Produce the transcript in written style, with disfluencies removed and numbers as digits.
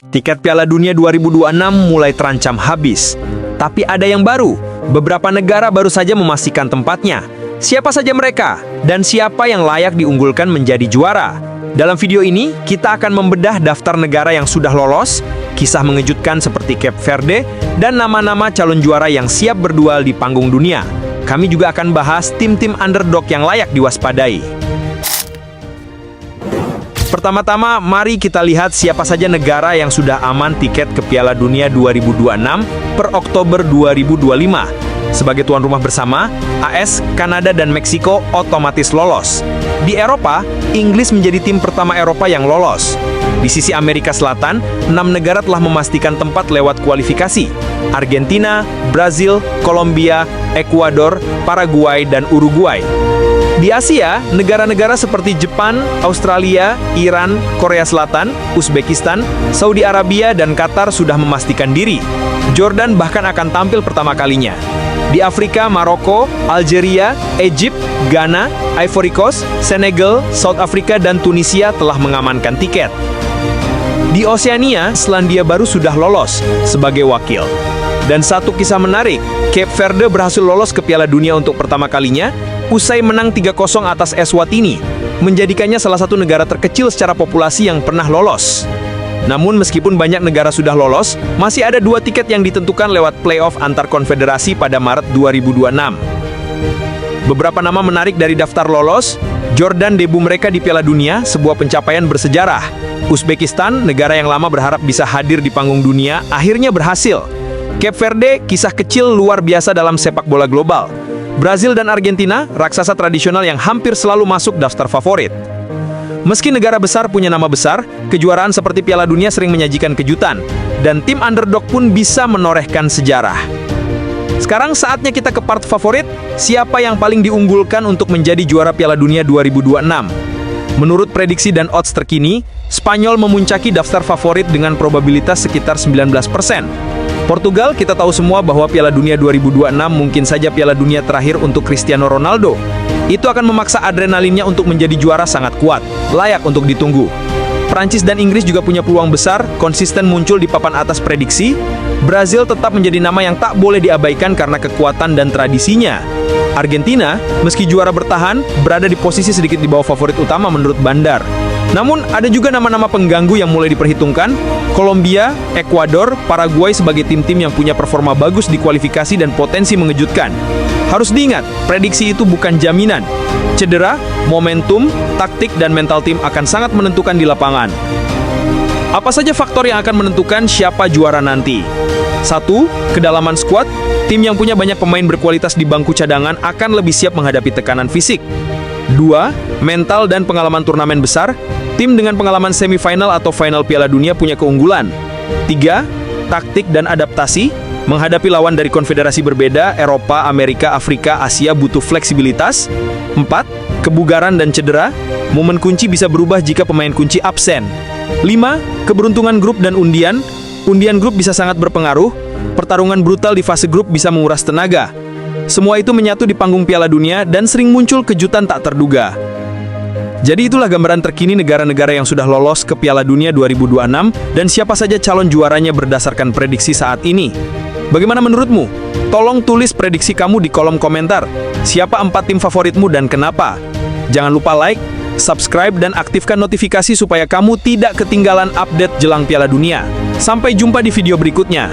Tiket Piala Dunia 2026 mulai terancam habis. Tapi ada yang baru. Beberapa negara baru saja memastikan tempatnya. Siapa saja mereka? Dan siapa yang layak diunggulkan menjadi juara? Dalam video ini, kita akan membedah daftar negara yang sudah lolos, kisah mengejutkan seperti Cape Verde, dan nama-nama calon juara yang siap berduel di panggung dunia. Kami juga akan bahas tim-tim underdog yang layak diwaspadai. Pertama-tama, mari kita lihat siapa saja negara yang sudah aman tiket ke Piala Dunia 2026 per Oktober 2025. Sebagai tuan rumah bersama, AS, Kanada, dan Meksiko otomatis lolos. Di Eropa, Inggris menjadi tim pertama Eropa yang lolos. Di sisi Amerika Selatan, 6 negara telah memastikan tempat lewat kualifikasi. Argentina, Brazil, Kolombia, Ekuador, Paraguay, dan Uruguay. Di Asia, negara-negara seperti Jepang, Australia, Iran, Korea Selatan, Uzbekistan, Saudi Arabia, dan Qatar sudah memastikan diri. Jordan bahkan akan tampil pertama kalinya. Di Afrika, Maroko, Algeria, Egypt, Ghana, Ivory Coast, Senegal, South Africa, dan Tunisia telah mengamankan tiket. Di Oseania, Selandia Baru sudah lolos sebagai wakil. Dan satu kisah menarik, Cape Verde berhasil lolos ke Piala Dunia untuk pertama kalinya usai menang 3-0 atas Eswatini, menjadikannya salah satu negara terkecil secara populasi yang pernah lolos. Namun meskipun banyak negara sudah lolos, masih ada 2 tiket yang ditentukan lewat playoff antar konfederasi pada Maret 2026. Beberapa nama menarik dari daftar lolos: Jordan debut mereka di Piala Dunia, sebuah pencapaian bersejarah. Uzbekistan, negara yang lama berharap bisa hadir di panggung dunia, akhirnya berhasil. Cape Verde, kisah kecil luar biasa dalam sepak bola global. Brazil dan Argentina, raksasa tradisional yang hampir selalu masuk daftar favorit. Meski negara besar punya nama besar, kejuaraan seperti Piala Dunia sering menyajikan kejutan, dan tim underdog pun bisa menorehkan sejarah. Sekarang saatnya kita ke part favorit, siapa yang paling diunggulkan untuk menjadi juara Piala Dunia 2026. Menurut prediksi dan odds terkini, Spanyol memuncaki daftar favorit dengan probabilitas sekitar 19%. Portugal, kita tahu semua bahwa Piala Dunia 2026 mungkin saja Piala Dunia terakhir untuk Cristiano Ronaldo. Itu akan memaksa adrenalinnya untuk menjadi juara sangat kuat, layak untuk ditunggu. Prancis dan Inggris juga punya peluang besar, konsisten muncul di papan atas prediksi. Brazil tetap menjadi nama yang tak boleh diabaikan karena kekuatan dan tradisinya. Argentina, meski juara bertahan, berada di posisi sedikit di bawah favorit utama menurut Bandar. Namun, ada juga nama-nama pengganggu yang mulai diperhitungkan. Kolombia, Ekuador, Paraguay sebagai tim-tim yang punya performa bagus di kualifikasi dan potensi mengejutkan. Harus diingat, prediksi itu bukan jaminan. Cedera, momentum, taktik, dan mental tim akan sangat menentukan di lapangan. Apa saja faktor yang akan menentukan siapa juara nanti? 1. Kedalaman skuad. Tim yang punya banyak pemain berkualitas di bangku cadangan akan lebih siap menghadapi tekanan fisik. 2. Mental dan pengalaman turnamen besar. Tim dengan pengalaman semifinal atau final Piala Dunia punya keunggulan. 3. Taktik dan adaptasi. Menghadapi lawan dari konfederasi berbeda, Eropa, Amerika, Afrika, Asia butuh fleksibilitas. 4. Kebugaran dan cedera. Momen kunci bisa berubah jika pemain kunci absen. 5. Keberuntungan grup dan undian. Undian grup bisa sangat berpengaruh. Pertarungan brutal di fase grup bisa menguras tenaga. Semua itu menyatu di panggung Piala Dunia dan sering muncul kejutan tak terduga. Jadi itulah gambaran terkini negara-negara yang sudah lolos ke Piala Dunia 2026 dan siapa saja calon juaranya berdasarkan prediksi saat ini. Bagaimana menurutmu? Tolong tulis prediksi kamu di kolom komentar. Siapa 4 tim favoritmu dan kenapa? Jangan lupa like, subscribe, dan aktifkan notifikasi supaya kamu tidak ketinggalan update jelang Piala Dunia. Sampai jumpa di video berikutnya.